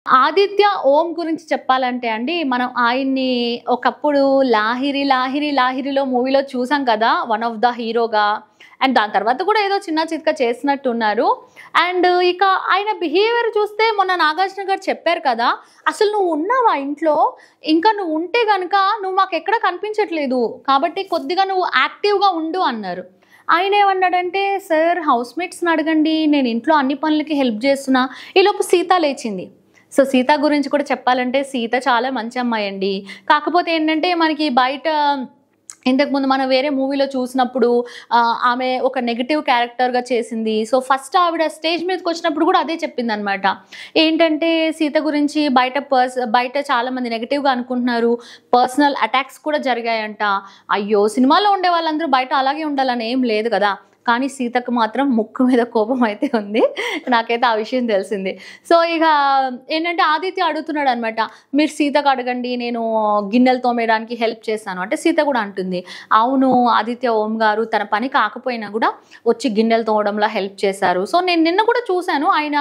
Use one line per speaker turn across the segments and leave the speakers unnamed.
ఆదిత్య ఓం గురించి చెప్పాలంటే అండి, మనం ఆయన్ని ఒకప్పుడు 'లాహిరి లాహిరి లాహిరిలో' మూవీలో చూసాం కదా! వన్ ఆఫ్ ద హీరోగా. అండ్ దాని తర్వాత కూడా ఏదో చిన్న చితక చేసినట్టున్నారు. అండ్ ఇక ఆయన బిహేవియర్ చూస్తే మొన్న నాగార్జున గారు చెప్పారు కదా! "అసలు నువ్వు ఉన్నావా ఇంట్లో? ఇంకా నువ్వు ఉంటే గనక నువ్వు మాకెక్కడ కనిపించట్లేదు. కాబట్టి కొద్దిగా నువ్వు యాక్టివ్‌గా ఉండు" అన్నారు. ఆయనేమన్నాడంటే, "సార్ హౌస్‌మేట్స్‌ని అడగండి. నేను ఇంట్లో అన్ని పనులకి హెల్ప్ చేస్తున్నా." ఈలోపు సీత లేచింది. సో, సీత గురించి కూడా చెప్పాలంటే సీత చాలా మంచి అమ్మాయండి. కాకపోతే ఏంటంటే మనకి బయట ఇంతకుముందు మనం వేరే మూవీలో చూసినప్పుడు ఆమె ఒక నెగెటివ్ క్యారెక్టర్‌గా చేసింది. సో, ఫస్ట్ ఆవిడ స్టేజ్ మీదకొచ్చినప్పుడు కూడా అదే చెప్పిందనమాట. ఏంటంటే సీత గురించి బయట చాలామంది నెగెటివ్‌గా అనుకుంటున్నారు. పర్సనల్ అటాక్స్ కూడా జరిగాయంట. అయ్యో! సినిమాలో ఉండే వాళ్ళందరూ బయట అలాగే ఉండాలని ఏం లేదు కదా! కానీ సీతకు మాత్రం ముక్కు మీద కోపం అయితే ఉంది. నాకైతే ఆ విషయం తెలిసింది. సో, ఇక ఏంటంటే ఆదిత్య అడుగుతున్నాడనమాట. "మీరు సీతకు అడగండి, నేను గిన్నెలు తోమేయడానికి హెల్ప్ చేశాను." అంటే సీత కూడా అంటుంది, "అవును, ఆదిత్య ఓం గారు తన పని కాకపోయినా కూడా వచ్చి గిన్నెలు తోమడంలో హెల్ప్ చేశారు." సో, నేను నిన్న కూడా చూశాను. ఆయన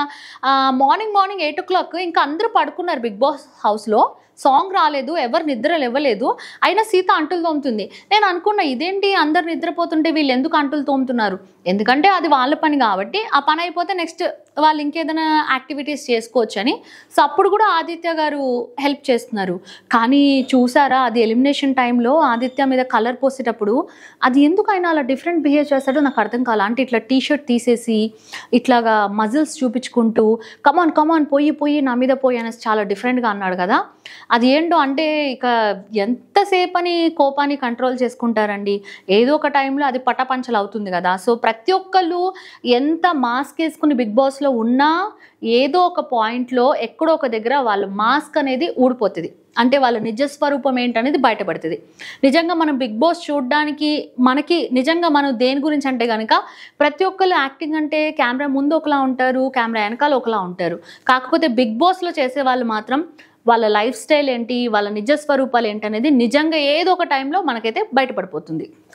మార్నింగ్ 8:00 ఇంకా అందరూ పడుకున్నారు బిగ్ బాస్ హౌస్‌లో. సాంగ్ రాలేదు. ఎవరు నిద్ర లెవ్వలేదు. అయినా సీత అంట్లు తోముతుంది. నేను అనుకున్నా ఇదేంటి అందరు నిద్రపోతుంటే వీళ్ళు ఎందుకు అంట్లు తోముతున్నారు? ఎందుకంటే అది వాళ్ళ పని కాబట్టి ఆ పని అయిపోతే నెక్స్ట్ వాళ్ళు ఇంకేదైనా యాక్టివిటీస్ చేసుకోవచ్చని. సో, అప్పుడు కూడా ఆదిత్య గారు హెల్ప్ చేస్తున్నారు. కానీ చూసారా అది ఎలిమినేషన్ టైంలో ఆదిత్య మీద కలర్ పోసేటప్పుడు అది ఎందుకు ఆయన అలా డిఫరెంట్ బిహేవ్ చేస్తాడో నాకు అర్థం కాల. అంటే ఇట్లా టీ షర్ట్ తీసేసి ఇట్లాగా మజిల్స్ చూపించుకుంటూ కమాన్ కమాన్ పొయ్యి నా మీద పొయ్యి అనేసి చాలా డిఫరెంట్‌గా అన్నాడు కదా! అది ఏంటో అంటే ఇక ఎంతసేపని కోపాన్ని కంట్రోల్ చేసుకుంటారండి. ఏదో ఒక టైంలో అది పటాపంచలు అవుతుంది కదా! సో, ప్రతి ఒక్కళ్ళు ఎంత మాస్క్ ఏసుకొని బిగ్ బాస్‌లో ఉన్నా ఏదో ఒక పాయింట్‌లో ఎక్కడో ఒక దగ్గర వాళ్ళ మాస్క్ అనేది ఊడిపోతది. అంటే వాళ్ళ నిజ స్వరూపం ఏంటనేది బయటపడతది. నిజంగా మనం బిగ్ బాస్ చూడ్డానికి మనకి నిజంగా మనం దేని గురించి అంటే గనక ప్రతి ఒక్కళ్ళు యాక్టింగ్ అంటే కెమెరా ముందు ఒకలా ఉంటారు. కెమెరా ఎనకాల ఒకలా ఉంటారు. కాకపోతే బిగ్ బాస్‌లో చేసేవాళ్ళు మాత్రం వాళ్ళ లైఫ్ స్టైల్ ఏంటి, వాళ్ళ నిజ స్వరూపాలు ఏంటనేది నిజంగా ఏదో ఒక టైంలో మనకైతే బయటపడిపోతుంది.